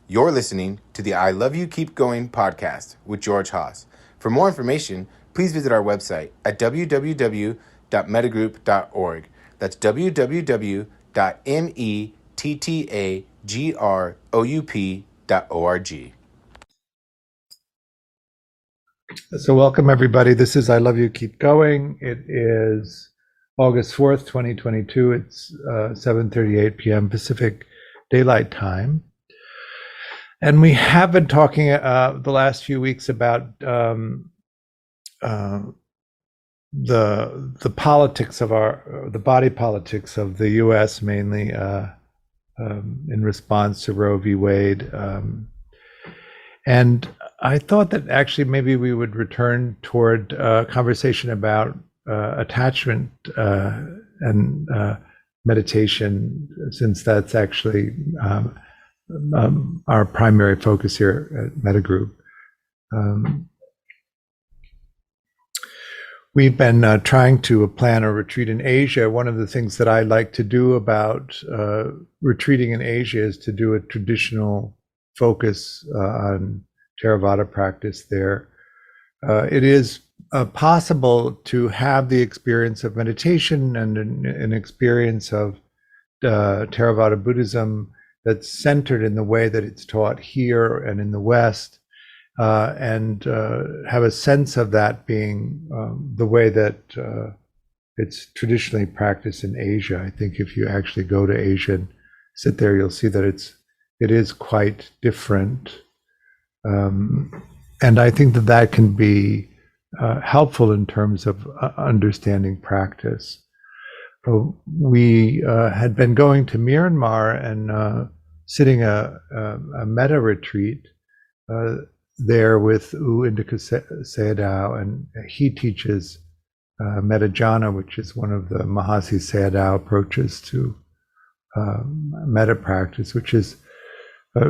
You're listening to the I Love You Keep Going podcast with George Haas. For more information, please visit our website at www.mettagroup.org. That's www.mettagroup.org. So welcome everybody. This is I Love You Keep Going. It is August 4th, 2022. It's 7:38 p.m. Pacific Daylight Time. And we have been talking the last few weeks about the politics of the body politics of the U.S., mainly in response to Roe v. Wade. And I thought that actually maybe we would return toward a conversation about attachment and meditation, since that's actually our primary focus here at Mettagroup. We've been trying to plan a retreat in Asia. One of the things that I like to do about retreating in Asia is to do a traditional focus on Theravada practice there. It is possible to have the experience of meditation and an experience of Theravada Buddhism that's centered in the way that it's taught here and in the West, and have a sense of that being the way that it's traditionally practiced in Asia. I think if you actually go to Asia and sit there, you'll see that it is quite different. And I think that can be helpful in terms of understanding practice. We had been going to Myanmar and sitting a metta retreat there with U Indika Sayadaw, and he teaches metta jhana, which is one of the Mahasi Sayadaw approaches to metta practice, which is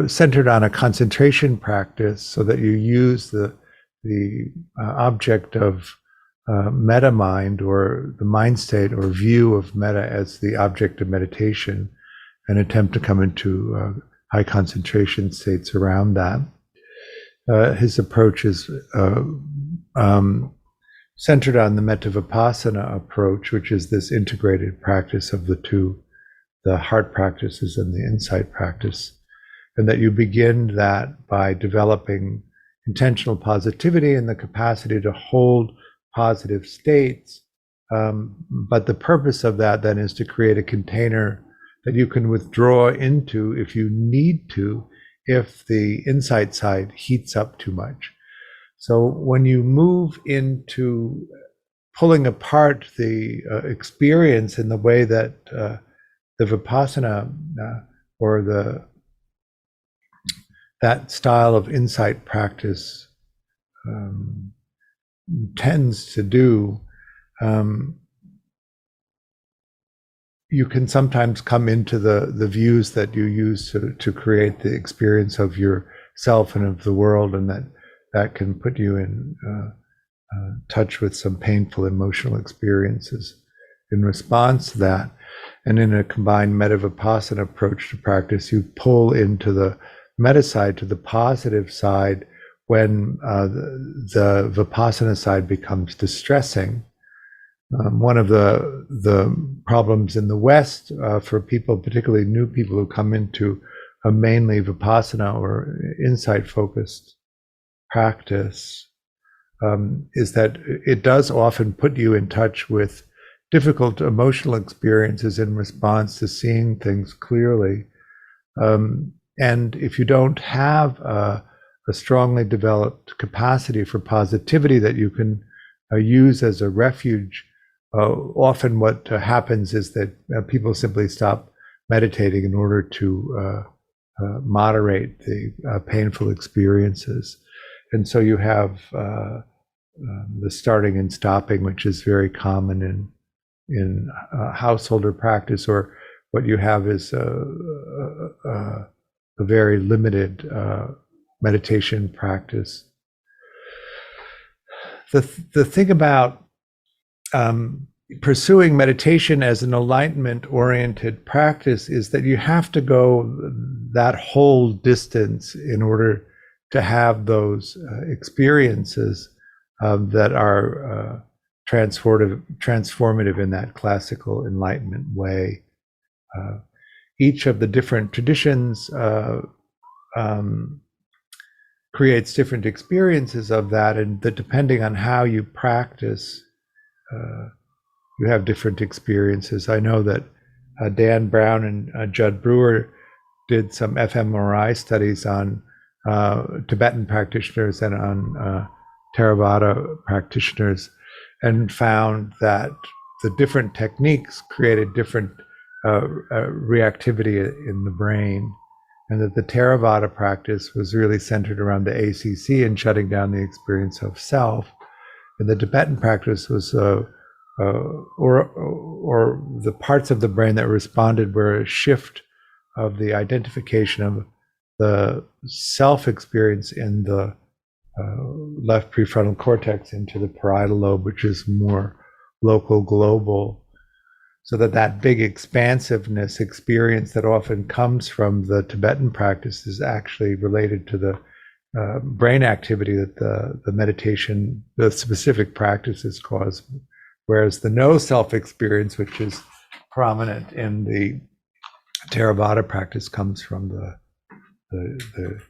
centered on a concentration practice, so that you use the object of metta mind, or the mind state or view of metta as the object of meditation, and attempt to come into high concentration states around that. His approach is centered on the Metta Vipassana approach, which is this integrated practice of the two, the heart practices and the insight practice. And that you begin that by developing intentional positivity and the capacity to hold positive states. But the purpose of that then is to create a container that you can withdraw into if you need to, if the insight side heats up too much. So when you move into pulling apart the experience in the way that the Vipassana or that style of insight practice tends to do, you can sometimes come into the views that you use to create the experience of yourself and of the world, and that can put you in touch with some painful emotional experiences. In response to that, and in a combined Metta Vipassana approach to practice, you pull into the metta side, to the positive side, when the Vipassana side becomes distressing. One of the problems in the West for people, particularly new people who come into a mainly Vipassana or insight-focused practice, is that it does often put you in touch with difficult emotional experiences in response to seeing things clearly. And if you don't have a strongly developed capacity for positivity that you can use as a refuge, often what happens is that people simply stop meditating in order to moderate the painful experiences. And so you have the starting and stopping, which is very common in householder practice, or what you have is a very limited meditation practice. The thing about pursuing meditation as an enlightenment-oriented practice is that you have to go that whole distance in order to have those experiences that are transformative in that classical enlightenment way. Each of the different traditions creates different experiences of that, and that depending on how you practice, you have different experiences. I know that Dan Brown and Judd Brewer did some fMRI studies on Tibetan practitioners and on Theravada practitioners, and found that the different techniques created different reactivity in the brain, and that the Theravada practice was really centered around the ACC and shutting down the experience of self, and the Tibetan practice was or the parts of the brain that responded were a shift of the identification of the self experience in the left prefrontal cortex into the parietal lobe, which is more local, global, so that big expansiveness experience that often comes from the Tibetan practice is actually related to the brain activity that the meditation, the specific practices cause, whereas the no self experience, which is prominent in the Theravada practice, comes from the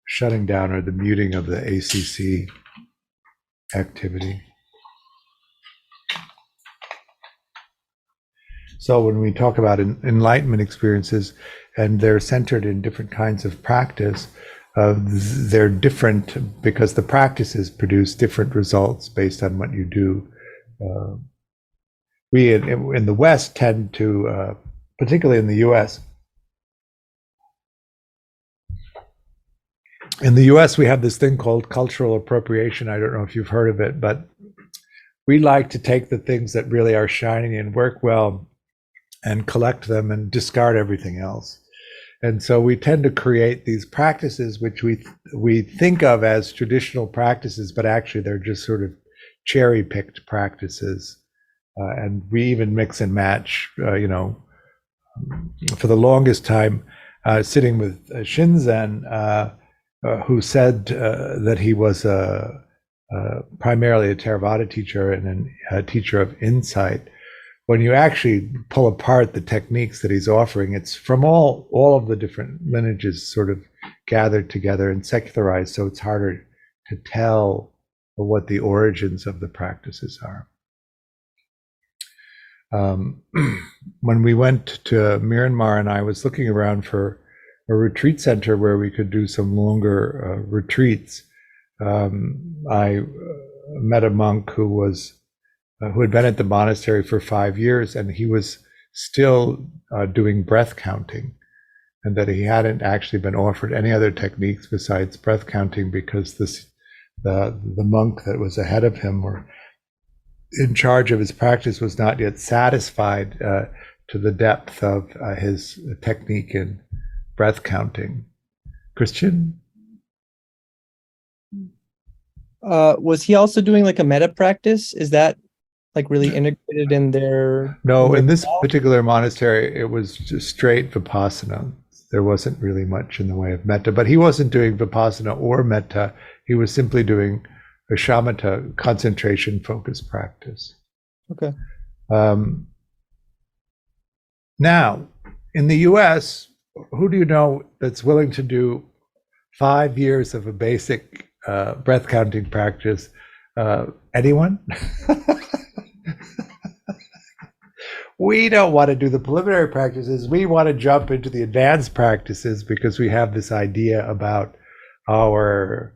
shutting down or the muting of the ACC activity. So when we talk about enlightenment experiences, and they're centered in different kinds of practice, they're different because the practices produce different results based on what you do. We in the West tend to, particularly in the US, we have this thing called cultural appropriation. I don't know if you've heard of it, but we like to take the things that really are shining and work well and collect them and discard everything else. And so we tend to create these practices which we think of as traditional practices, but actually they're just sort of cherry-picked practices. And we even mix and match, for the longest time, sitting with Shinzen, who said that he was primarily a Theravada teacher and a teacher of insight. When you actually pull apart the techniques that he's offering, it's from all of the different lineages sort of gathered together and secularized, so it's harder to tell what the origins of the practices are. When we went to Myanmar, and I was looking around for a retreat center where we could do some longer retreats, I met a monk who had been at the monastery for 5 years, and he was still doing breath counting, and that he hadn't actually been offered any other techniques besides breath counting because the monk that was ahead of him or in charge of his practice was not yet satisfied to the depth of his technique in breath counting. Christian? Was he also doing like a metta practice? Is that like really integrated in their... No, in this particular monastery, it was just straight Vipassana. There wasn't really much in the way of metta, but he wasn't doing Vipassana or metta. He was simply doing a shamatha, concentration focused practice. Okay. Now, in the US, who do you know that's willing to do 5 years of a basic breath counting practice? Anyone? We don't want to do the preliminary practices. We want to jump into the advanced practices because we have this idea about our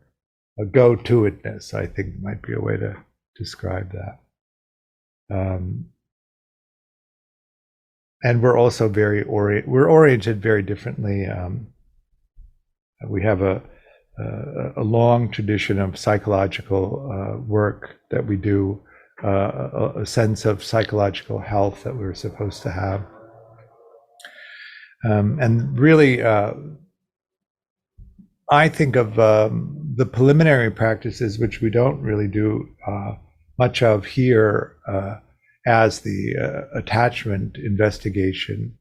go-to-itness, I think might be a way to describe that. And we're also we're oriented very differently. We have a long tradition of psychological work that we do, a sense of psychological health that we're supposed to have. And really, I think of the preliminary practices, which we don't really do much of here, as the attachment investigation.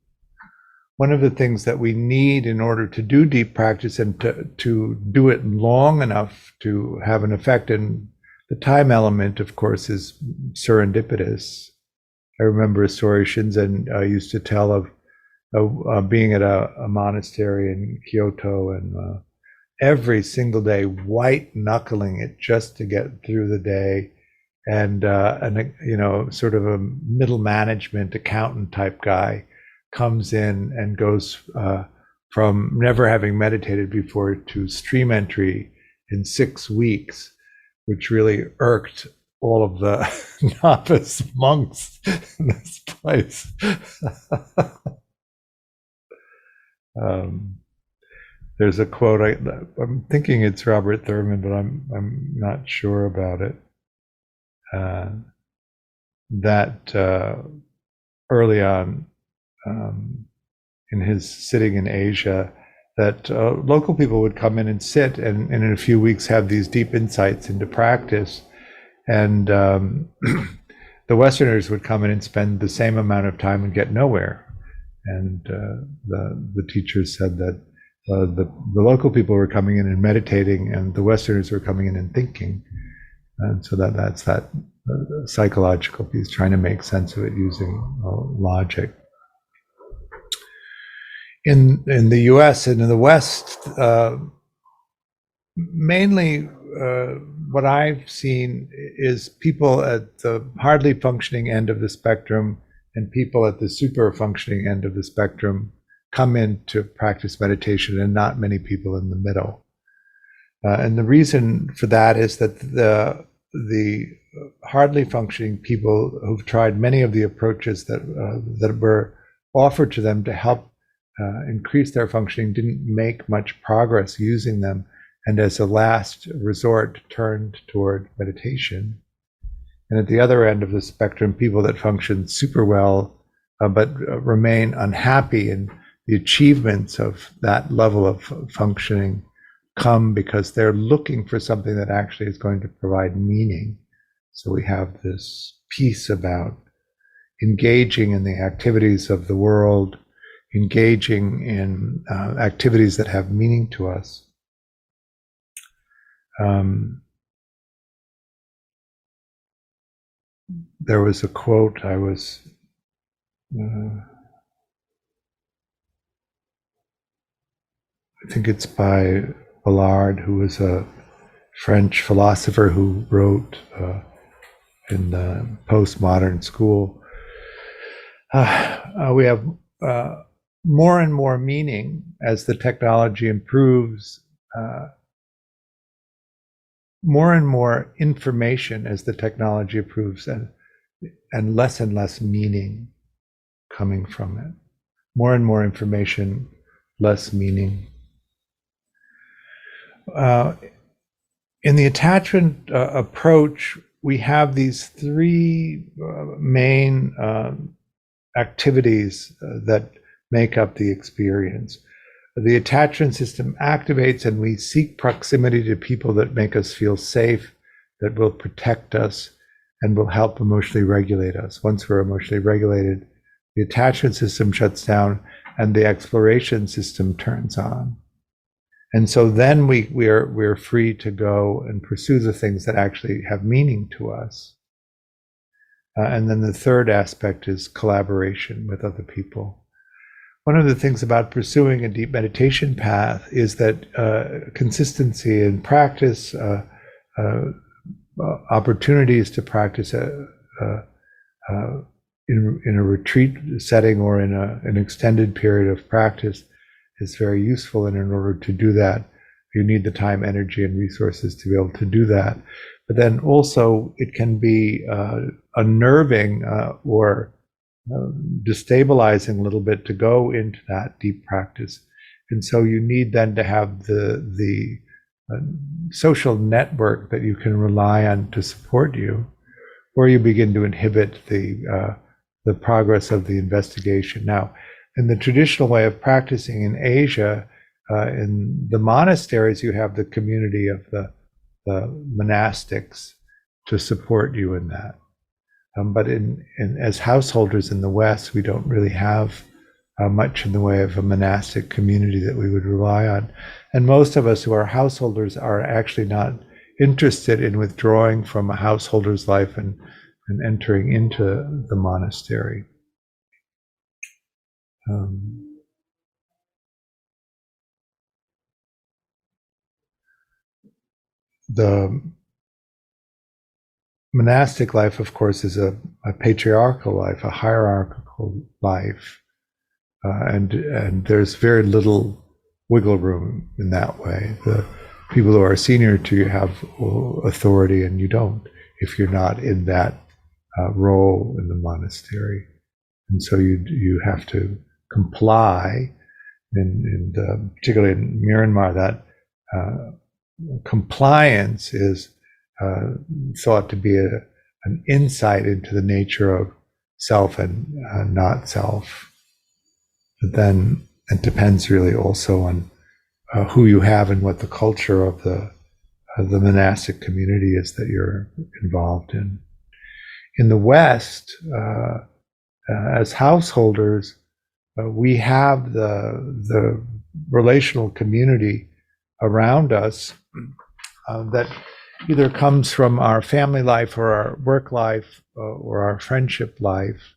One of the things that we need in order to do deep practice and to do it long enough to have an effect, and the time element, of course, is serendipitous. I remember a story Shinzen used to tell of being at a monastery in Kyoto, and every single day white knuckling it just to get through the day, and sort of a middle management accountant type guy comes in and goes from never having meditated before to stream entry in 6 weeks, which really irked all of the novice monks in this place. There's a quote, I'm thinking it's Robert Thurman, but I'm not sure about it. That early on, in his sitting in Asia, that local people would come in and sit and in a few weeks have these deep insights into practice. And the Westerners would come in and spend the same amount of time and get nowhere. And the teachers said that the local people were coming in and meditating, and the Westerners were coming in and thinking. And so that's that psychological piece, trying to make sense of it using logic. In the U.S. and in the West, mainly what I've seen is people at the hardly functioning end of the spectrum and people at the super functioning end of the spectrum come in to practice meditation, and not many people in the middle. And the reason for that is that the hardly functioning people who've tried many of the approaches that were offered to them to help increase their functioning didn't make much progress using them, and as a last resort turned toward meditation. And at the other end of the spectrum, people that function super well but remain unhappy, and the achievements of that level of functioning come because they're looking for something that actually is going to provide meaning. So we have this piece about engaging in the activities of the world, engaging in activities that have meaning to us. There was a quote I think it's by Ballard, who was a French philosopher who wrote in the postmodern school. We have more and more meaning as the technology improves, more and more information as the technology improves, and less meaning coming from it. More and more information, less meaning. In the attachment approach, we have these three main activities that make up the experience. The attachment system activates, and we seek proximity to people that make us feel safe, that will protect us, and will help emotionally regulate us. Once we're emotionally regulated, the attachment system shuts down and the exploration system turns on. And so then we're free to go and pursue the things that actually have meaning to us. And then the third aspect is collaboration with other people. One of the things about pursuing a deep meditation path is that consistency in practice, opportunities to practice in a retreat setting or in an extended period of practice is very useful. And in order to do that, you need the time, energy, and resources to be able to do that. But then also it can be unnerving or destabilizing a little bit to go into that deep practice. And so you need then to have the social network that you can rely on to support you, or you begin to inhibit the progress of the investigation. Now, in the traditional way of practicing in Asia, in the monasteries, you have the community of the monastics to support you in that. But as householders in the West, we don't really have much in the way of a monastic community that we would rely on. And most of us who are householders are actually not interested in withdrawing from a householder's life and entering into the monastery. The monastic life, of course, is a patriarchal life, a hierarchical life, and there's very little wiggle room in that way. The people who are senior to you have authority, and you don't if you're not in that role in the monastery, and so you have to comply. And particularly in Myanmar, that compliance is thought to be an insight into the nature of self and not self. But then it depends really also on who you have and what the culture of the monastic community is that you're involved in. In the West, as householders, we have the relational community around us that either comes from our family life or our work life or our friendship life.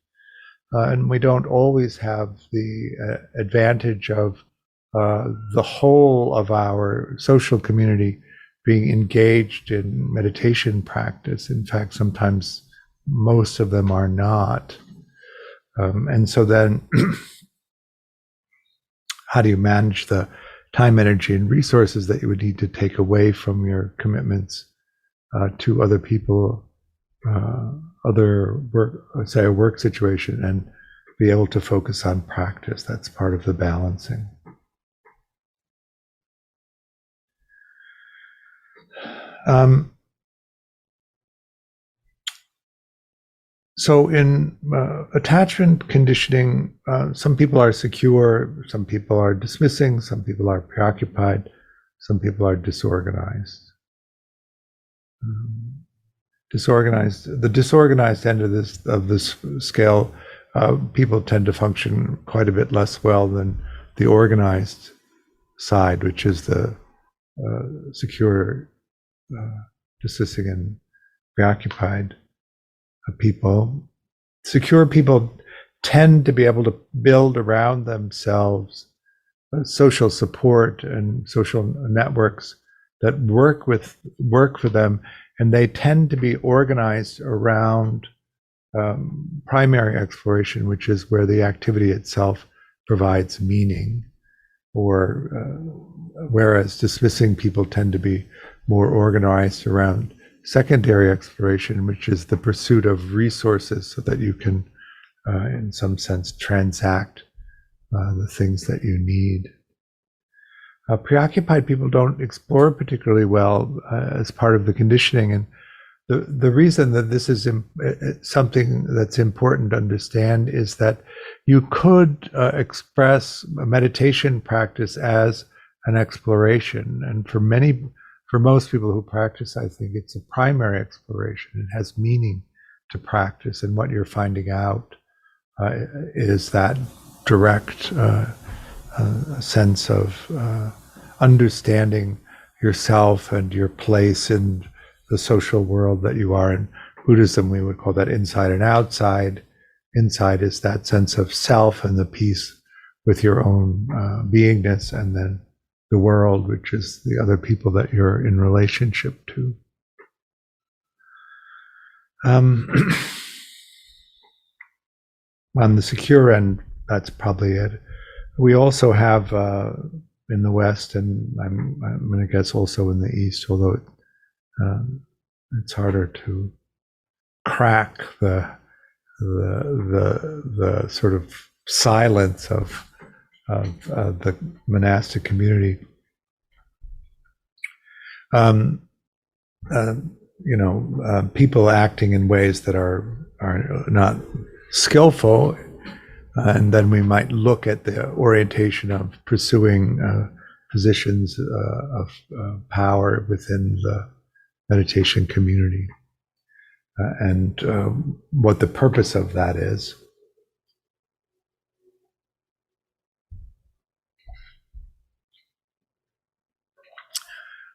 And we don't always have the advantage of the whole of our social community being engaged in meditation practice. In fact, sometimes most of them are not. And so then how do you manage the time, energy, and resources that you would need to take away from your commitments to other people, other work, say a work situation, and be able to focus on practice? That's part of the balancing. So in attachment conditioning, some people are secure, some people are dismissing, some people are preoccupied, some people are disorganized. The disorganized end of this scale, people tend to function quite a bit less well than the organized side, which is the secure, dismissing, and preoccupied people. Secure people tend to be able to build around themselves social support and social networks that work for them, and they tend to be organized around primary exploration, which is where the activity itself provides meaning, or whereas dismissing people tend to be more organized around secondary exploration, which is the pursuit of resources so that you can, in some sense, transact the things that you need. Preoccupied people don't explore particularly well as part of the conditioning, and the reason that this is something that's important to understand is that you could express a meditation practice as an exploration, and for most people who practice, I think it's a primary exploration. It has meaning to practice, and what you're finding out is that direct sense of understanding yourself and your place in the social world that you are. In Buddhism, we would call that inside and outside. Inside is that sense of self and the peace with your own beingness, and then the world, which is the other people that you're in relationship to. On the secure end, that's probably it. We also have in the West, and I'm going to guess also in the East, although it's harder to crack the sort of silence of the monastic community. People acting in ways that are not skillful, and then we might look at the orientation of pursuing positions of power within the meditation community. and what the purpose of that is.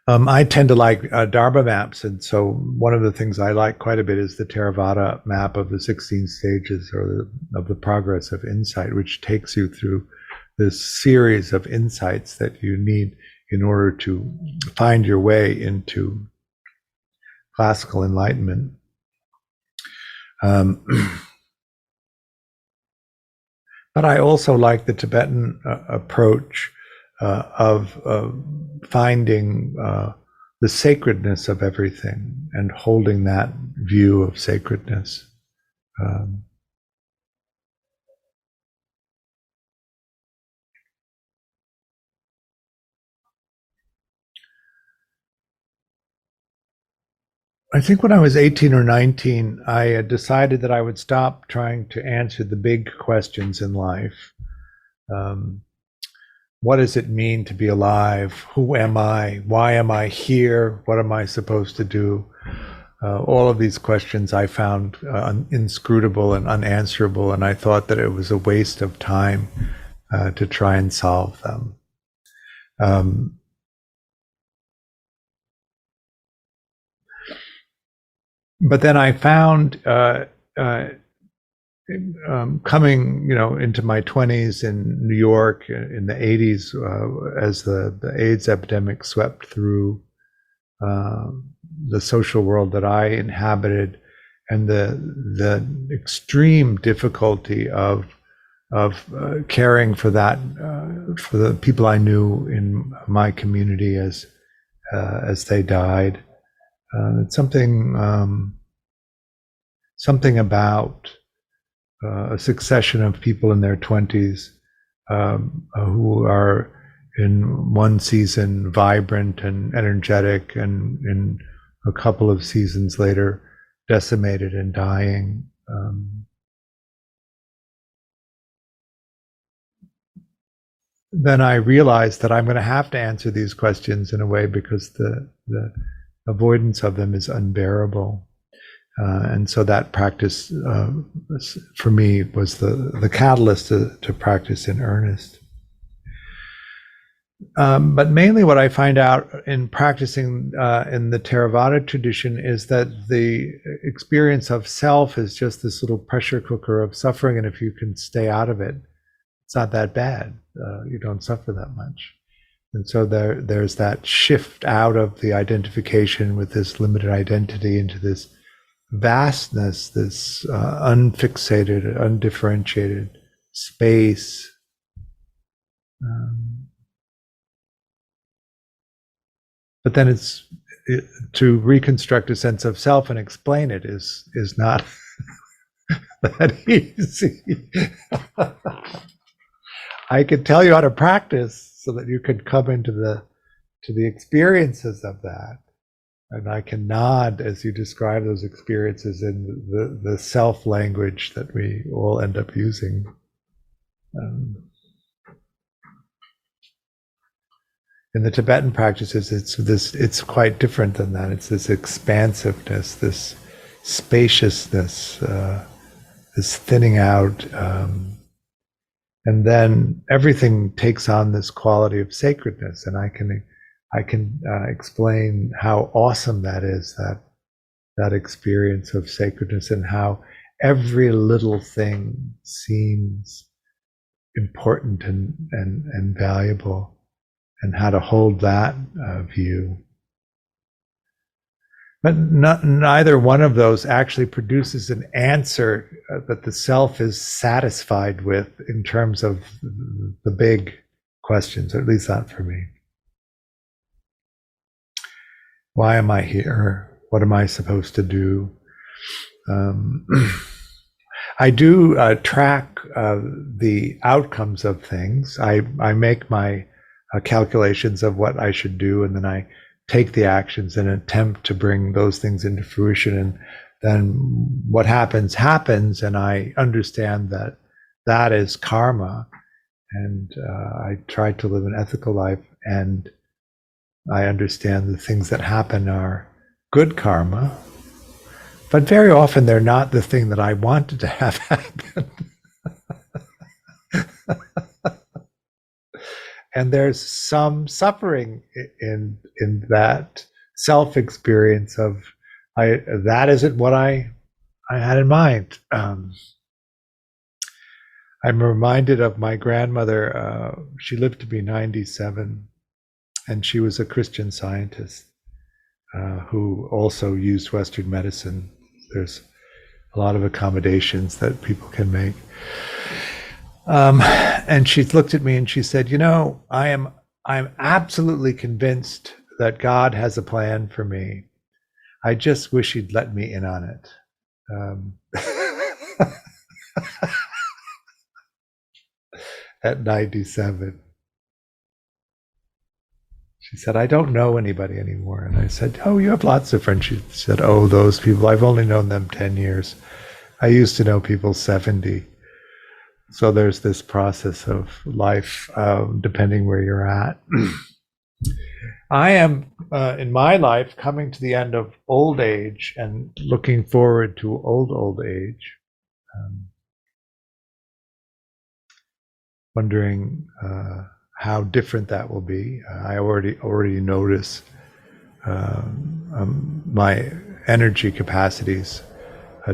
I tend to like Dharma maps, and so one of the things I like quite a bit is the Theravada map of the 16 stages of the progress of insight, which takes you through this series of insights that you need in order to find your way into classical enlightenment. But I also like the Tibetan approach of finding the sacredness of everything and holding that view of sacredness. I think when I was 18 or 19, I had decided that I would stop trying to answer the big questions in life. What does it mean to be alive? Who am I? Why am I here? What am I supposed to do? All of these questions I found inscrutable and unanswerable, and I thought that it was a waste of time to try and solve them. But then I found coming, into my 20s in New York in the 80s, as the AIDS epidemic swept through the social world that I inhabited, and the extreme difficulty of caring for that for the people I knew in my community as they died. It's something about a succession of people in their 20s who are in one season vibrant and energetic, and in a couple of seasons later decimated and dying. Then I realized that I'm going to have to answer these questions in a way, because the avoidance of them is unbearable. And so that practice, for me, was the catalyst to practice in earnest. But mainly what I find out in practicing in the Theravada tradition is that the experience of self is just this little pressure cooker of suffering, and if you can stay out of it, it's not that bad. You don't suffer that much. And so there's that shift out of the identification with this limited identity into this vastness, this unfixated, undifferentiated space. But then to reconstruct a sense of self and explain it is not that easy. I could tell you how to practice so that you could come into the experiences of that. And I can nod as you describe those experiences in the self language that we all end up using. In the Tibetan practices, it's quite different than that. It's this expansiveness, this spaciousness, this thinning out, and then everything takes on this quality of sacredness. And I can explain how awesome that is, that experience of sacredness, and how every little thing seems important and valuable, and how to hold that view. But neither one of those actually produces an answer that the self is satisfied with in terms of the big questions, or at least not for me. Why am I here? What am I supposed to do? I do track the outcomes of things. I make my calculations of what I should do, and then I take the actions and attempt to bring those things into fruition. And then what happens, and I understand that is karma. And I try to live an ethical life, and I understand the things that happen are good karma. But very often they're not the thing that I wanted to have happen. And there's some suffering in that self-experience of that isn't what I had in mind. I'm reminded of my grandmother. She lived to be 97, and she was a Christian Scientist who also used Western medicine. There's a lot of accommodations that people can make. And she looked at me and she said, I'm absolutely convinced that God has a plan for me. I just wish he'd let me in on it. At 97. She said, I don't know anybody anymore. And I said, oh, you have lots of friends. She said, oh, those people, I've only known them 10 years. I used to know people 70. So there's this process of life, depending where you're at. I am, in my life, coming to the end of old age and looking forward to old age. Wondering how different that will be. I already notice my energy capacities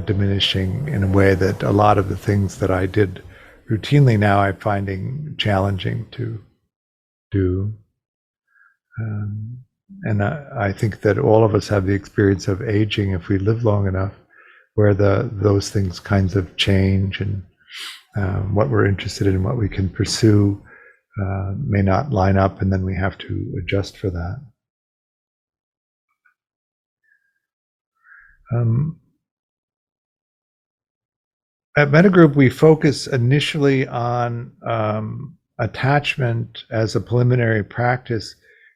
diminishing in a way that a lot of the things that I did routinely now I'm finding challenging to do. And I think that all of us have the experience of aging if we live long enough, where those things kinds of change, and what we're interested in, what we can pursue, may not line up, and then we have to adjust for that. At Mettagroup, we focus initially on attachment as a preliminary practice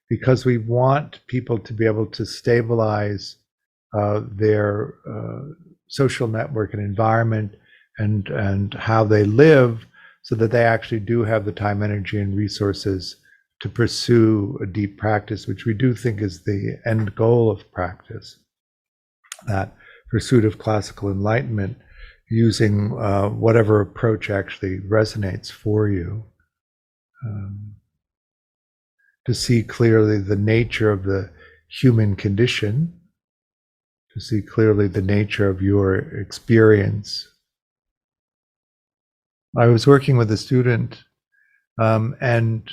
because we want people to be able to stabilize their social network and environment and how they live, so that they actually do have the time, energy, and resources to pursue a deep practice, which we do think is the end goal of practice, that pursuit of classical enlightenment, using whatever approach actually resonates for you, to see clearly the nature of the human condition, to see clearly the nature of your experience. I was working with a student, and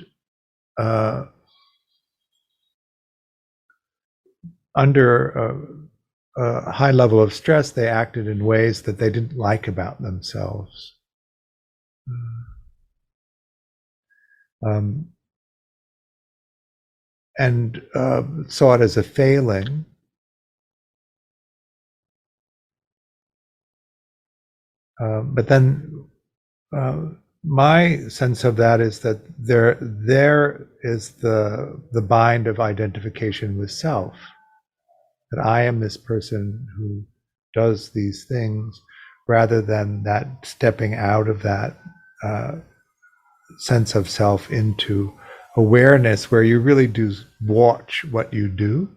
under a high level of stress, they acted in ways that they didn't like about themselves. And saw it as a failing. But then my sense of that is that there is the bind of identification with self, that I am this person who does these things, rather than that stepping out of that sense of self into awareness, where you really do watch what you do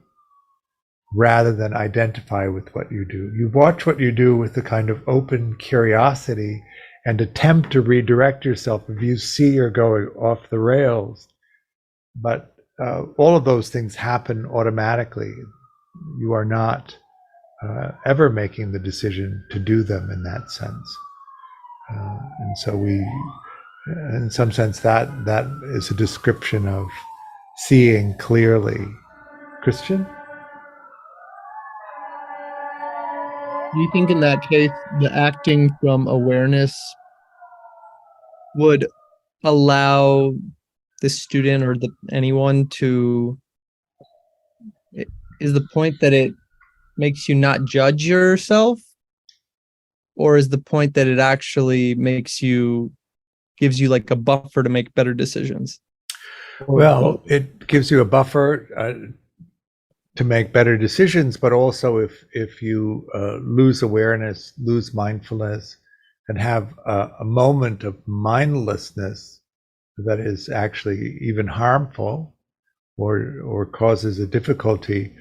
rather than identify with what you do. You watch what you do with the kind of open curiosity and attempt to redirect yourself if you see you're going off the rails. But all of those things happen automatically. You are not ever making the decision to do them in that sense. And so we, in some sense, that is a description of seeing clearly. Christian? Do you think in that case, the acting from awareness would allow the student or anyone to, is the point that it makes you not judge yourself? Or is the point that it actually gives you like a buffer to make better decisions? Well, it gives you a buffer to make better decisions, but also if you lose awareness, lose mindfulness, and have a moment of mindlessness that is actually even harmful or causes a difficulty,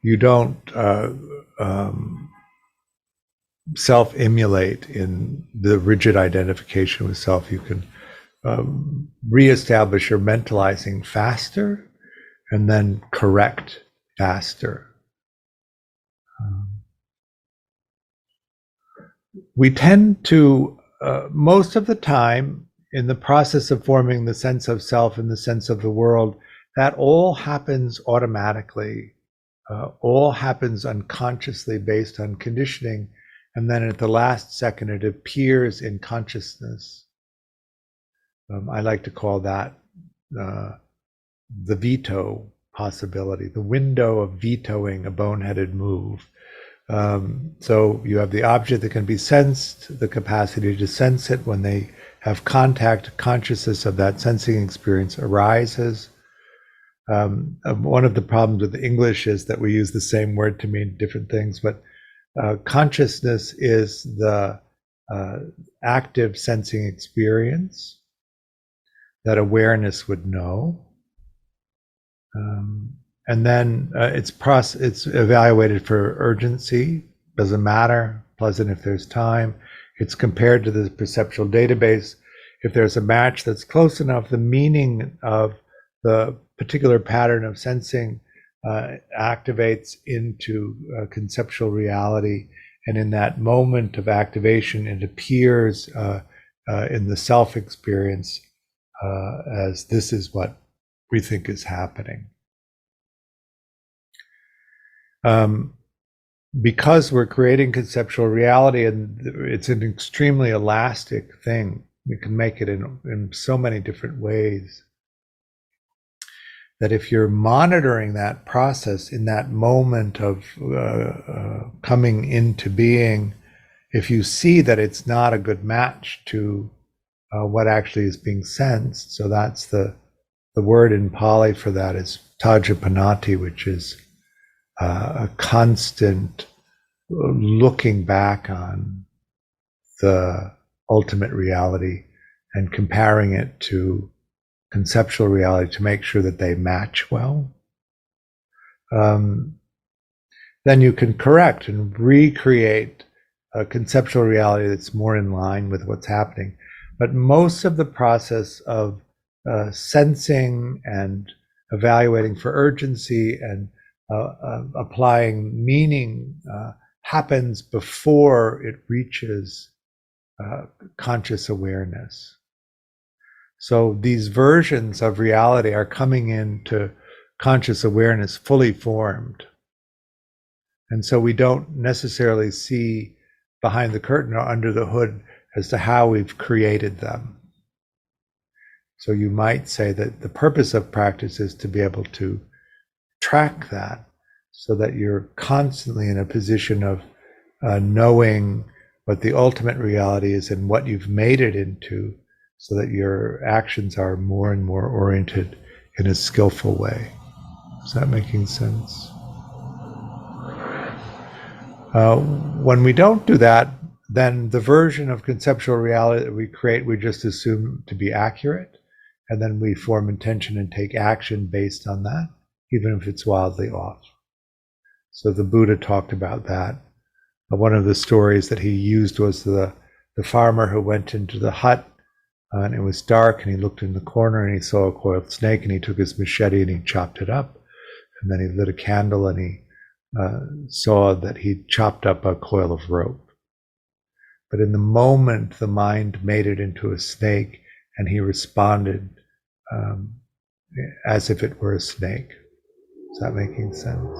you don't self-immolate in the rigid identification with self. You can reestablish your mentalizing faster and then correct faster. We tend to, most of the time, in the process of forming the sense of self and the sense of the world, that all happens automatically, all happens unconsciously based on conditioning, and then at the last second it appears in consciousness. I like to call that the veto possibility, the window of vetoing a boneheaded move. So you have the object that can be sensed, the capacity to sense it. When they have contact, consciousness of that sensing experience arises. One of the problems with English is that we use the same word to mean different things, but consciousness is the active sensing experience that awareness would know. And then it's evaluated for urgency, doesn't matter, pleasant if there's time. It's compared to the perceptual database. If there's a match that's close enough, the meaning of the particular pattern of sensing activates into conceptual reality. And in that moment of activation, it appears in the self experience as this is what we think is happening. Because we're creating conceptual reality, and it's an extremely elastic thing, we can make it in so many different ways, that if you're monitoring that process in that moment of coming into being, if you see that it's not a good match to what actually is being sensed, so that's the word in Pali for that is tajapanati, which is a constant looking back on the ultimate reality and comparing it to conceptual reality to make sure that they match well. Then you can correct and recreate a conceptual reality that's more in line with what's happening. But most of the process of sensing and evaluating for urgency and applying meaning happens before it reaches conscious awareness. So these versions of reality are coming into conscious awareness fully formed. And so we don't necessarily see behind the curtain or under the hood as to how we've created them. So you might say that the purpose of practice is to be able to track that so that you're constantly in a position of knowing what the ultimate reality is and what you've made it into, so that your actions are more and more oriented in a skillful way. Is that making sense? When we don't do that, then the version of conceptual reality that we create, we just assume to be accurate, and then we form intention and take action based on that, even if it's wildly off. So the Buddha talked about that. One of the stories that he used was the farmer who went into the hut, and it was dark, and he looked in the corner and he saw a coiled snake, and he took his machete and he chopped it up, and then he lit a candle and he saw that he chopped up a coil of rope. But in the moment, the mind made it into a snake, and he responded as if it were a snake. Is that making sense?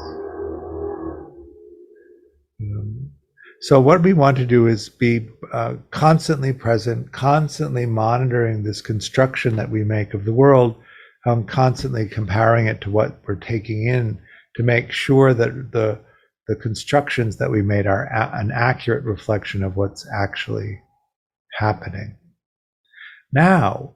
So what we want to do is be constantly present, constantly monitoring this construction that we make of the world, constantly comparing it to what we're taking in, to make sure that the constructions that we made are an accurate reflection of what's actually happening. Now,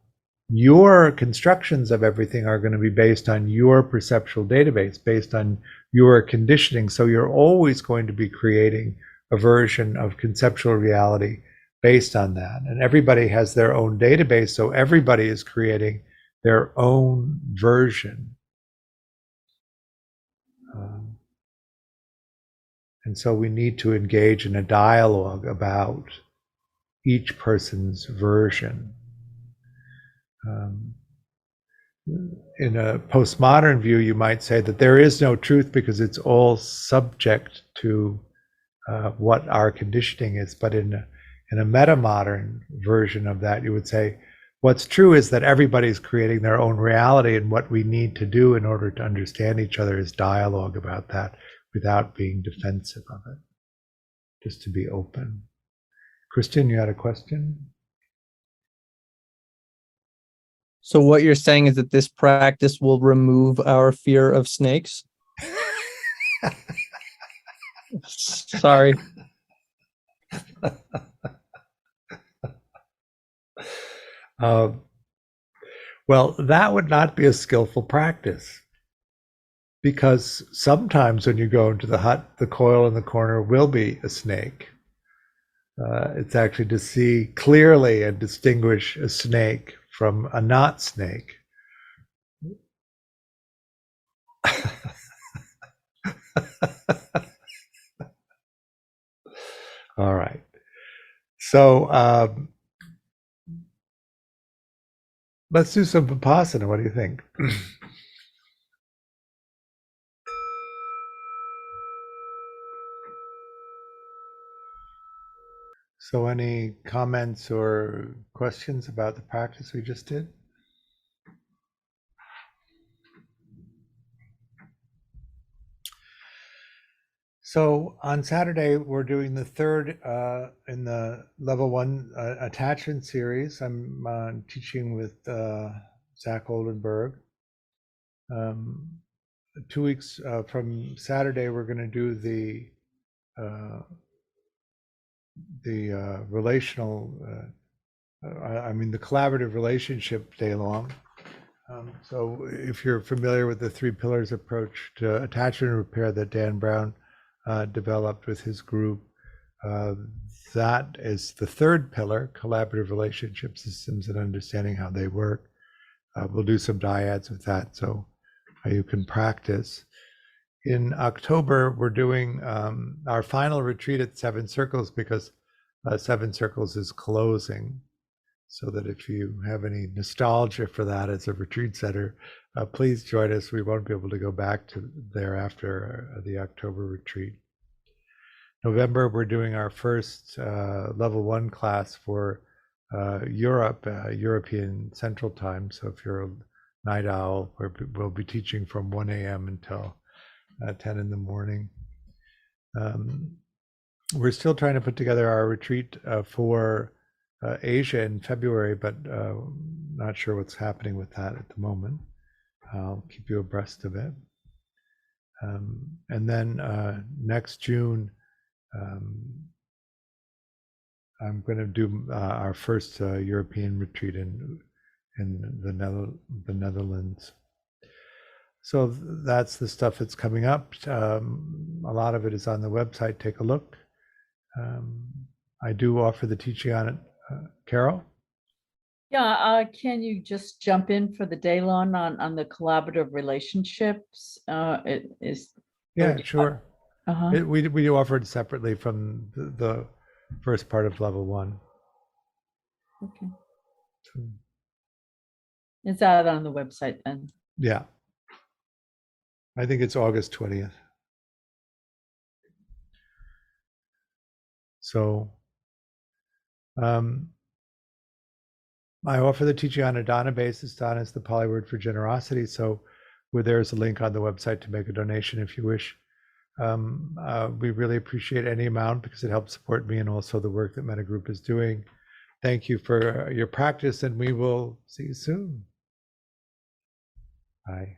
your constructions of everything are going to be based on your perceptual database, based on your conditioning. So you're always going to be creating a version of conceptual reality based on that. And everybody has their own database, so everybody is creating their own version. And so we need to engage in a dialogue about each person's version. In a postmodern view, you might say that there is no truth because it's all subject to what our conditioning is. But in a metamodern version of that, you would say what's true is that everybody's creating their own reality, and what we need to do in order to understand each other is dialogue about that without being defensive of it, just to be open. Kristen, you had a question? So what you're saying is that this practice will remove our fear of snakes? Sorry. Well, that would not be a skillful practice, because sometimes when you go into the hut, the coil in the corner will be a snake. It's actually to see clearly and distinguish a snake from a not snake. All right. So let's do some Vipassana. What do you think? So any comments or questions about the practice we just did? So on Saturday, we're doing the third in the level 1 attachment series. I'm teaching with Zach Oldenburg. 2 weeks from Saturday, we're going to do the relational, the collaborative relationship day long. So if you're familiar with the 3 pillars approach to attachment and repair that Dan Brown developed with his group, that is the 3rd pillar, collaborative relationship systems and understanding how they work. We'll do some dyads with that so you can practice. In October, we're doing our final retreat at 7 Circles, because 7 Circles is closing. So that if you have any nostalgia for that as a retreat center, please join us. We won't be able to go back to there after the October retreat. November, we're doing our first level 1 class for Europe, European Central Time. So if you're a night owl, we'll be teaching from 1 a.m. until 10 in the morning. We're still trying to put together our retreat for Asia in February, but not sure what's happening with that at the moment. I'll keep you abreast of it. And then next June, I'm going to do our first European retreat in the Netherlands. So that's the stuff that's coming up. A lot of it is on the website. Take a look. I do offer the teaching on it. Carol? Yeah, can you just jump in for the day long on the collaborative relationships? It is. Yeah, sure. Uh-huh. We offer it separately from the first part of level 1. Okay. Is that on the website then? Yeah. I think it's August 20th. So I offer the teaching on a dana basis. Dana is the Pali word for generosity. So there's a link on the website to make a donation if you wish. We really appreciate any amount because it helps support me and also the work that Mettagroup is doing. Thank you for your practice, and we will see you soon. Bye.